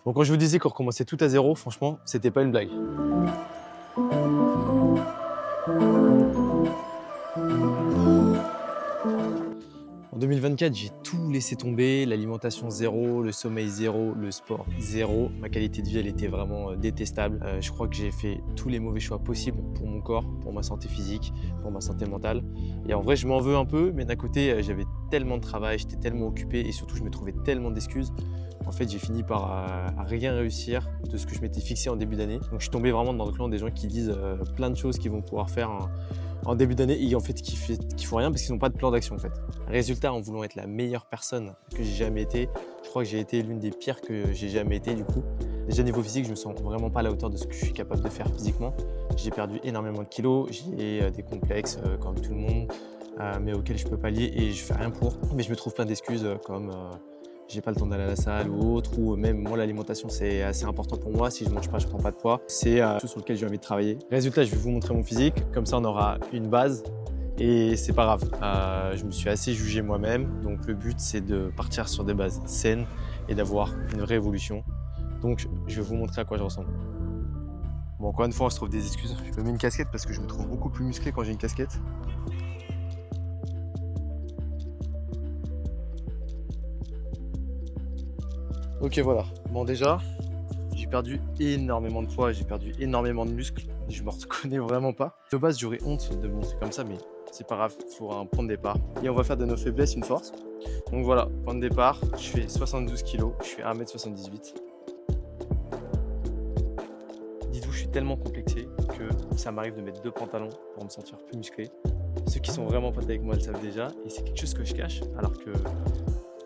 Donc quand je vous disais qu'on recommençait tout à zéro, franchement, c'était pas une blague. En 2024, j'ai tout laissé tomber, l'alimentation zéro, le sommeil zéro, le sport zéro. Ma qualité de vie, elle était vraiment détestable. Je crois que j'ai fait tous les mauvais choix possibles pour mon corps, pour ma santé physique, pour ma santé mentale. Et en vrai, je m'en veux un peu, mais d'un côté, j'avais tellement de travail, j'étais tellement occupé et surtout, je me trouvais tellement d'excuses. En fait, j'ai fini par à rien réussir de ce que je m'étais fixé en début d'année. Donc, je suis tombé vraiment dans le clan des gens qui disent plein de choses qu'ils vont pouvoir faire en début d'année et en fait qui font rien parce qu'ils n'ont pas de plan d'action en fait. Résultat, en voulant être la meilleure personne que j'ai jamais été, je crois que j'ai été l'une des pires que j'ai jamais été du coup. Déjà niveau physique, je me sens vraiment pas à la hauteur de ce que je suis capable de faire physiquement. J'ai perdu énormément de kilos, j'ai des complexes comme tout le monde, mais auxquels je peux pallier et je fais rien pour. Mais je me trouve plein d'excuses comme j'ai pas le temps d'aller à la salle ou autre, ou même moi l'alimentation c'est assez important pour moi, si je mange pas je prends pas de poids. C'est quelque chose sur lequel j'ai envie de travailler. Résultat, je vais vous montrer mon physique, comme ça on aura une base et c'est pas grave. Je me suis assez jugé moi-même, donc le but c'est de partir sur des bases saines et d'avoir une vraie évolution. Donc je vais vous montrer à quoi je ressemble. Bon, encore une fois on se trouve des excuses, je me mets une casquette parce que je me trouve beaucoup plus musclé quand j'ai une casquette. Ok voilà, bon déjà, j'ai perdu énormément de poids, j'ai perdu énormément de muscles, je me reconnais vraiment pas. De base j'aurais honte de me montrer comme ça mais c'est pas grave, il faut un point de départ. Et on va faire de nos faiblesses une force. Donc voilà, point de départ, je fais 72 kg, je fais 1m78. Dites-vous, je suis tellement complexé que ça m'arrive de mettre 2 pantalons pour me sentir plus musclé. Ceux qui sont vraiment potes avec moi le savent déjà et c'est quelque chose que je cache alors que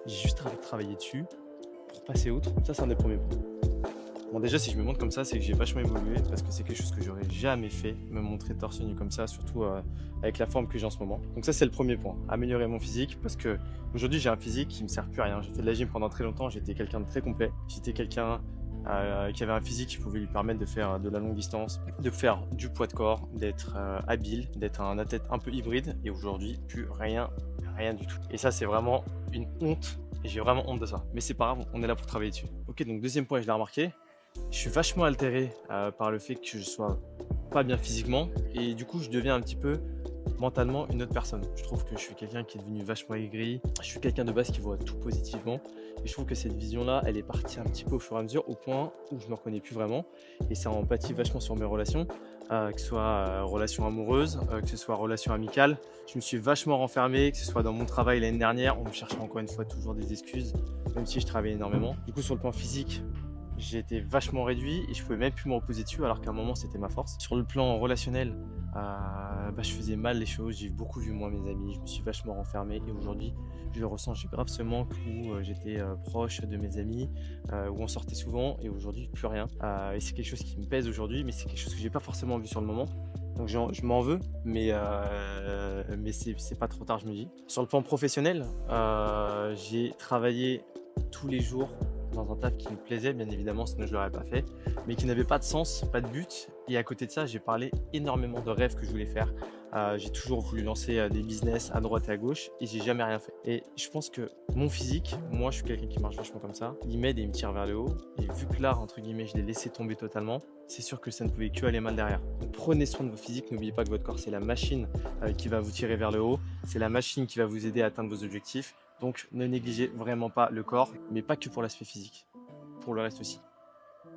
j'ai juste travaillé dessus. Pour passer outre, ça c'est un des premiers points. Bon déjà si je me montre comme ça c'est que j'ai vachement évolué parce que c'est quelque chose que j'aurais jamais fait, me montrer torse nu comme ça, surtout avec la forme que j'ai en ce moment. Donc ça c'est le premier point, améliorer mon physique parce que aujourd'hui j'ai un physique qui me sert plus à rien. J'ai fait de la gym pendant très longtemps, j'étais quelqu'un de très complet, j'étais quelqu'un qui avait un physique qui pouvait lui permettre de faire de la longue distance, de faire du poids de corps, d'être habile, d'être un athlète un peu hybride et aujourd'hui plus rien du tout. Et ça c'est vraiment une honte. Et j'ai vraiment honte de ça. Mais c'est pas grave, on est là pour travailler dessus. Ok, donc deuxième point, je l'ai remarqué. Je suis vachement altéré par le fait que je sois pas bien physiquement. Et du coup, je deviens un petit peu mentalement une autre personne. Je trouve que je suis quelqu'un qui est devenu vachement aigri. Je suis quelqu'un de base qui voit tout positivement. Et je trouve que cette vision-là, elle est partie un petit peu au fur et à mesure, au point où je me reconnais plus vraiment. Et ça empathie vachement sur mes relations, que ce soit relations amoureuses, que ce soit relations amicales. Je me suis vachement renfermé, que ce soit dans mon travail l'année dernière. On me cherchait encore une fois toujours des excuses, même si je travaillais énormément. Du coup, sur le plan physique, j'ai été vachement réduit et je pouvais même plus me reposer dessus alors qu'à un moment c'était ma force. Sur le plan relationnel, je faisais mal les choses, j'ai beaucoup vu moins mes amis, je me suis vachement renfermé et aujourd'hui je le ressens, j'ai grave ce manque où j'étais proche de mes amis, où on sortait souvent et aujourd'hui plus rien. Et c'est quelque chose qui me pèse aujourd'hui mais c'est quelque chose que j'ai pas forcément vu sur le moment. Donc je m'en veux, mais c'est pas trop tard, je me dis. Sur le plan professionnel, j'ai travaillé tous les jours dans un taf qui me plaisait, bien évidemment, sinon je ne l'aurais pas fait, mais qui n'avait pas de sens, pas de but. Et à côté de ça, j'ai parlé énormément de rêves que je voulais faire. J'ai toujours voulu lancer des business à droite et à gauche et j'ai jamais rien fait. Et je pense que mon physique, moi je suis quelqu'un qui marche vachement comme ça, il m'aide et il me tire vers le haut. Et vu que là, entre guillemets, je l'ai laissé tomber totalement, c'est sûr que ça ne pouvait que aller mal derrière. Donc prenez soin de votre physique, n'oubliez pas que votre corps c'est la machine qui va vous tirer vers le haut, c'est la machine qui va vous aider à atteindre vos objectifs. Donc ne négligez vraiment pas le corps, mais pas que pour l'aspect physique, pour le reste aussi.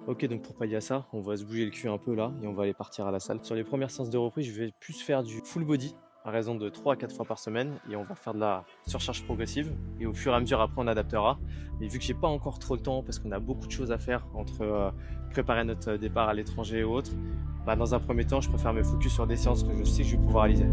Ok, donc pour pallier à ça, on va se bouger le cul un peu là et on va aller partir à la salle. Sur les premières séances de reprise, je vais plus faire du full body à raison de 3 à 4 fois par semaine et on va faire de la surcharge progressive et au fur et à mesure après on adaptera. Et vu que j'ai pas encore trop le temps parce qu'on a beaucoup de choses à faire entre préparer notre départ à l'étranger et autres, dans un premier temps je préfère me focus sur des séances que je sais que je vais pouvoir réaliser.